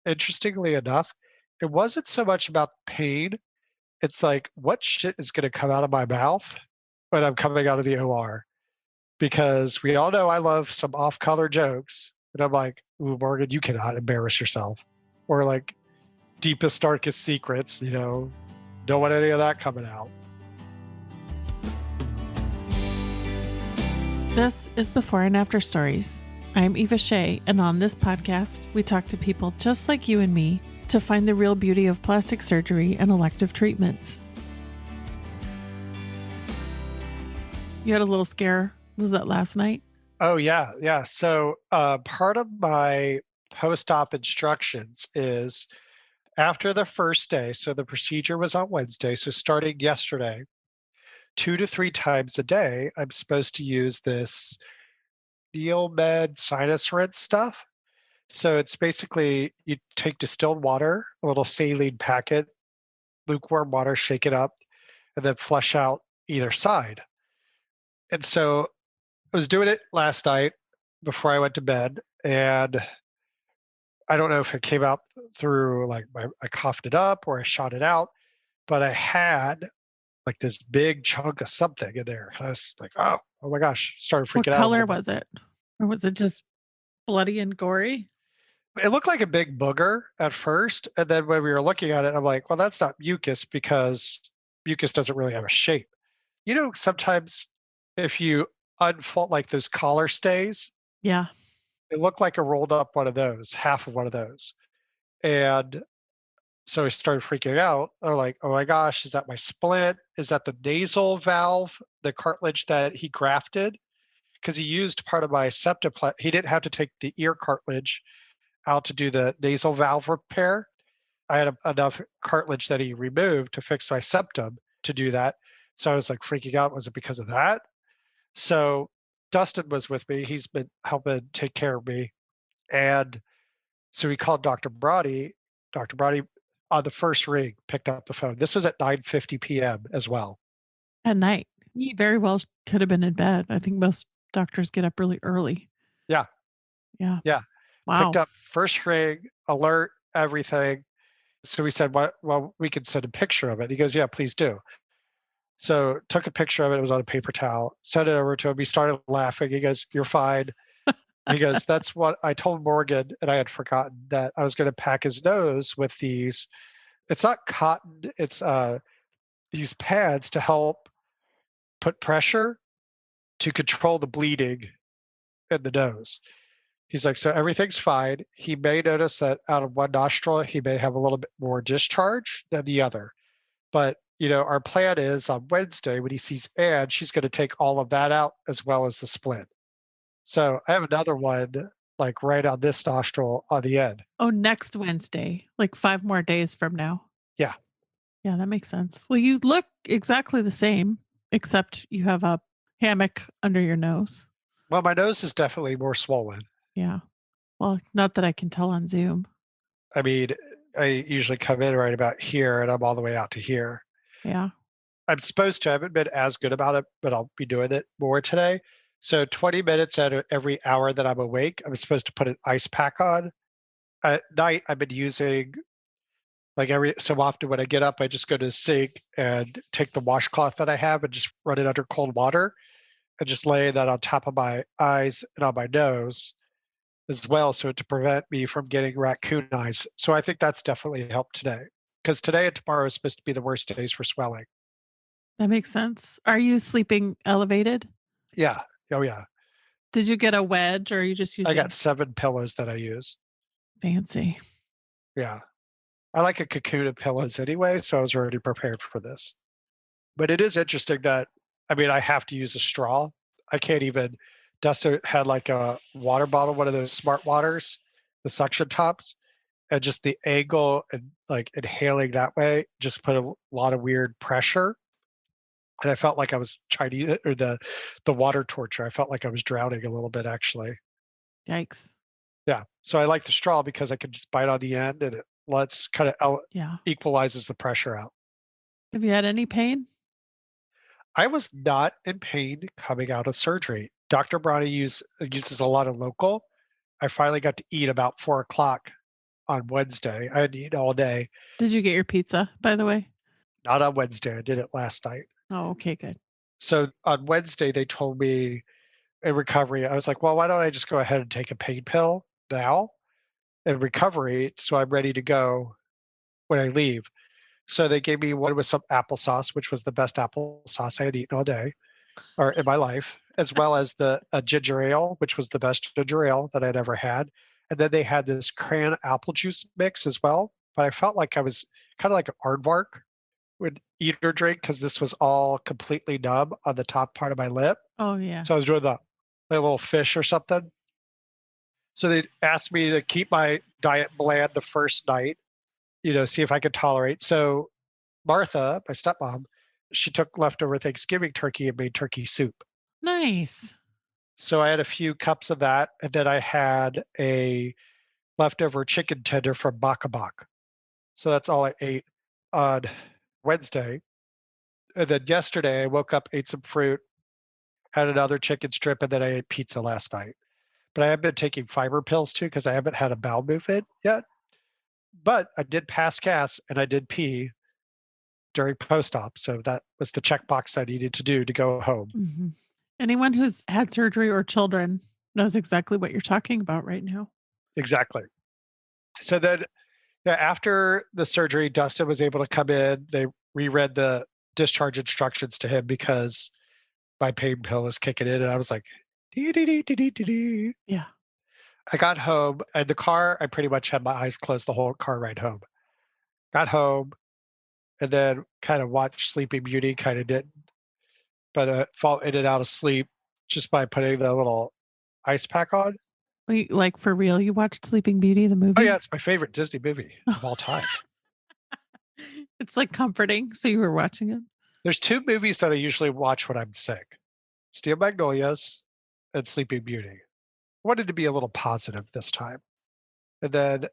interestingly enough, it wasn't so much about pain. It's like, what shit is going to come out of my mouth when I'm coming out of the OR? Because we all know I love some off color jokes. And I'm like, ooh, Morgan, you cannot embarrass yourself. Or like deepest, darkest secrets, don't want any of that coming out. This is Before and After Stories. I'm Eva Shea, and on this podcast, we talk to people just like you and me to find the real beauty of plastic surgery and elective treatments. You had a little scare. Was that last night? Oh, yeah. Yeah. So part of my post-op instructions is after the first day, so the procedure was on Wednesday, so starting yesterday, 2 to 3 times a day, I'm supposed to use this Neomed sinus rinse stuff. So it's basically you take distilled water, a little saline packet, lukewarm water, shake it up, and then flush out either side. And so I was doing it last night before I went to bed, and I don't know if it came out through I coughed it up or I shot it out, but I had like this big chunk of something in there. I was like, oh my gosh, started What freaking out a color little bit. was it? Or was it just bloody and gory? It looked like a big booger at first. And then when we were looking at it, I'm like, well, that's not mucus because mucus doesn't really have a shape. Sometimes if you unfold like those collar stays, Yeah. it looked like a rolled up one of those, half of one of those. And so I started freaking out. I'm like, oh my gosh, is that my splint? Is that the nasal valve, the cartilage that he grafted? Because he used part of my septoplasty. He didn't have to take the ear cartilage out to do the nasal valve repair. I had enough cartilage that he removed to fix my septum to do that. So I was like freaking out. Was it because of that? So Dustin was with me. He's been helping take care of me. And so we called Dr. Bhrany. Dr. Bhrany on the first ring picked up the phone. This was at 9:50 p.m. as well. At night. You very well could have been in bed. I think most doctors get up really early. Yeah. Yeah. Yeah. Picked Wow. up first ring, alert, everything. So we said, well, we could send a picture of it. He goes, yeah, please do. So took a picture of it. It was on a paper towel, sent it over to him. He started laughing. He goes, you're fine. He goes, that's what I told Morgan. And I had forgotten that I was going to pack his nose with these. It's not cotton. It's these pads to help put pressure to control the bleeding in the nose. He's like, so everything's fine. He may notice that out of one nostril, he may have a little bit more discharge than the other. But, our plan is on Wednesday when he sees Anne, she's going to take all of that out as well as the splint. So I have another one like right on this nostril on the end. Oh, next Wednesday, like 5 more days from now. Yeah. Yeah, that makes sense. Well, you look exactly the same, except you have a hammock under your nose. Well, my nose is definitely more swollen. Yeah. Well, not that I can tell on Zoom. I mean, I usually come in right about here and I'm all the way out to here. Yeah. I'm supposed to. I haven't been as good about it, but I'll be doing it more today. So 20 minutes out of every hour that I'm awake, I'm supposed to put an ice pack on. At night, I've been using like every so often when I get up, I just go to the sink and take the washcloth that I have and just run it under cold water and just lay that on top of my eyes and on my nose as well, so to prevent me from getting raccoon eyes. So I think that's definitely helped today because today and tomorrow is supposed to be the worst days for swelling. That makes sense. Are you sleeping elevated? Yeah. Oh, yeah. Did you get a wedge or are you just I using got 7 pillows that I use. fancy? Yeah. I like a cocoon of pillows anyway, so I was already prepared for this. But it is interesting that, I mean, I have to use a straw. I can't even, Dustin had like a water bottle, one of those smart waters, the suction tops, and just the angle and like inhaling that way just put a lot of weird pressure. And I felt like I was trying to, or the water torture, I felt like I was drowning a little bit actually. Yikes. Yeah. So I like the straw because I can just bite on the end and it lets kind of Yeah. equalizes the pressure out. Have you had any pain? I was not in pain coming out of surgery. Dr. Bhrany uses a lot of local. I finally got to eat about 4 o'clock on Wednesday. I hadn't eaten all day. Did you get your pizza, by the way? Not on Wednesday. I did it last night. Oh, okay, good. So on Wednesday, they told me in recovery, I was like, well, why don't I just go ahead and take a pain pill now in recovery so I'm ready to go when I leave. So they gave me one with some applesauce, which was the best applesauce I had eaten all day or in my life, as well as the a ginger ale, which was the best ginger ale that I'd ever had. And then they had this cran apple juice mix as well. But I felt like I was kind of like an aardvark would eat or drink because this was all completely numb on the top part of my lip. Oh, yeah. So I was doing the like a little fish or something. So they asked me to keep my diet bland the first night, see if I could tolerate. So Martha, my stepmom, she took leftover Thanksgiving turkey and made turkey soup. Nice. So I had a few cups of that, and then I had a leftover chicken tender from Baka Bak. So that's all I ate on Wednesday. And then yesterday, I woke up, ate some fruit, had another chicken strip, and then I ate pizza last night. But I have been taking fiber pills too because I haven't had a bowel movement yet. But I did pass gas and I did pee during post-op. So that was the checkbox I needed to do to go home. Hmm. Anyone who's had surgery or children knows exactly what you're talking about right now. Exactly. So then after the surgery, Dustin was able to come in. They reread the discharge instructions to him because my pain pill was kicking in. And I was like, dee, dee, dee, dee, dee, dee, dee. Yeah. I got home and the car, I pretty much had my eyes closed the whole car ride home. Got home and then kind of watched Sleeping Beauty, kind of didn't, but fall in and out of sleep just by putting the little ice pack on. Wait, like for real, you watched Sleeping Beauty, the movie? Oh yeah, it's my favorite Disney movie of all time. It's like comforting. So you were watching it? There's two movies that I usually watch when I'm sick: Steel Magnolias and Sleeping Beauty. I wanted to be a little positive this time. And then,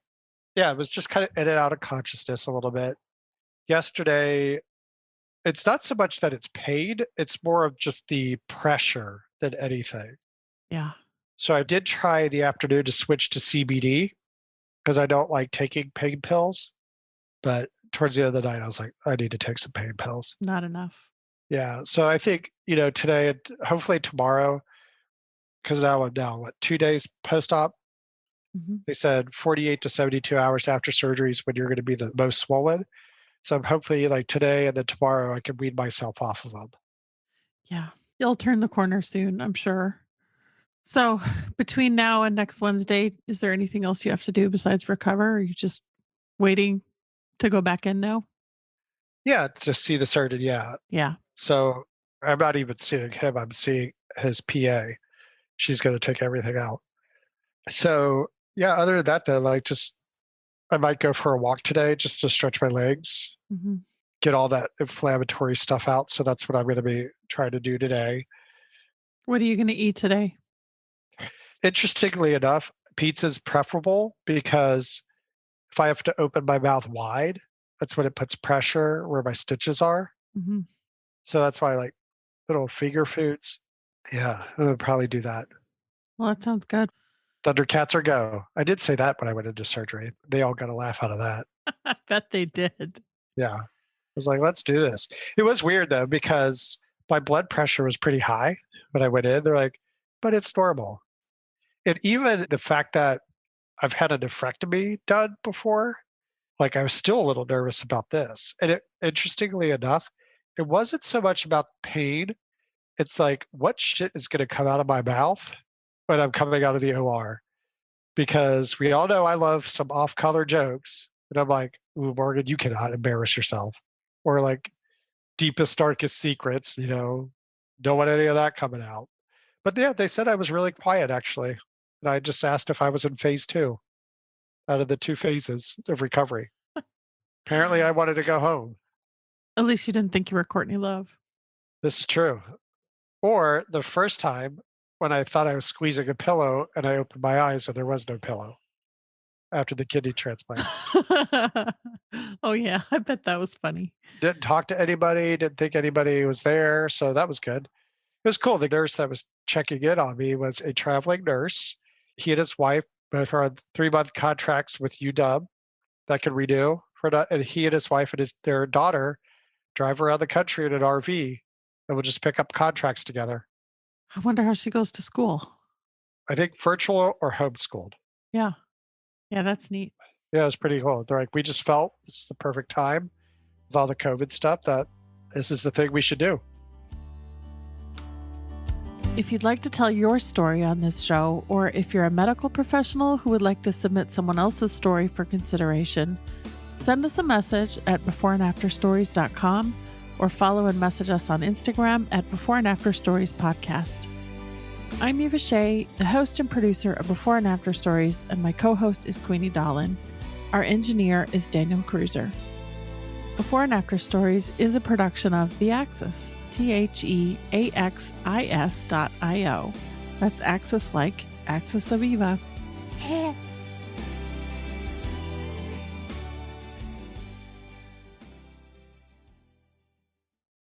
yeah, it was just kind of in and out of consciousness a little bit. Yesterday, it's not so much that it's pain, it's more of just the pressure than anything. Yeah. So I did try the afternoon to switch to CBD because I don't like taking pain pills. But towards the end of the night, I was like, I need to take some pain pills. Not enough. Yeah. So I think, today and hopefully tomorrow, because now I'm down, 2 days post op? Hmm. They said 48 to 72 hours after surgery is when you're going to be the most swollen. So I'm hopefully like today and then tomorrow, I can wean myself off of them. Yeah. You'll turn the corner soon, I'm sure. So between now and next Wednesday, is there anything else you have to do besides recover? Or are you just waiting to go back in now? Yeah. To see the surgeon. Yeah. Yeah. So I'm not even seeing him. I'm seeing his PA. She's going to take everything out. So yeah, other than that, though, like just I might go for a walk today just to stretch my legs, Hmm. get all that inflammatory stuff out. So that's what I'm going to be trying to do today. What are you going to eat today? Interestingly enough, pizza's preferable because if I have to open my mouth wide, that's when it puts pressure where my stitches are. Hmm. So that's why I like little finger foods. Yeah, I would probably do that. Well, that sounds good. Thundercats or go. I did say that when I went into surgery. They all got a laugh out of that. I bet they did. Yeah. I was like, let's do this. It was weird though, because my blood pressure was pretty high when I went in. They're like, but it's normal. And even the fact that I've had a nephrectomy done before, like I was still a little nervous about this. And interestingly enough, it wasn't so much about pain. It's like, what shit is going to come out of my mouth when I'm coming out of the OR? Because we all know I love some off color jokes. And I'm like, ooh, Morgan, you cannot embarrass yourself. Or like deepest, darkest secrets, don't want any of that coming out. But yeah, they said I was really quiet actually. And I just asked if I was in phase 2 out of the 2 phases of recovery. Apparently I wanted to go home. At least you didn't think you were Courtney Love. This is true. Or the first time when I thought I was squeezing a pillow and I opened my eyes and there was no pillow after the kidney transplant. Oh, yeah. I bet that was funny. Didn't talk to anybody, didn't think anybody was there. So that was good. It was cool. The nurse that was checking in on me was a traveling nurse. He and his wife Both are on 3-month contracts with UW that can renew. And he and his wife and their daughter drive around the country in an RV, and we'll just pick up contracts together. I wonder how she goes to school. I think virtual or homeschooled. Yeah. Yeah, that's neat. Yeah, it's pretty cool. They're like, we just felt this is the perfect time with all the COVID stuff that this is the thing we should do. If you'd like to tell your story on this show, or if you're a medical professional who would like to submit someone else's story for consideration, send us a message at beforeandafterstories.com or follow and message us on Instagram at Before and After Stories Podcast. I'm Eva Shea, the host and producer of Before and After Stories, and my co-host is Queenie Dolan. Our engineer is Daniel Cruiser. Before and After Stories is a production of The Axis, TheAxis.io. That's Axis like Axis of Eva.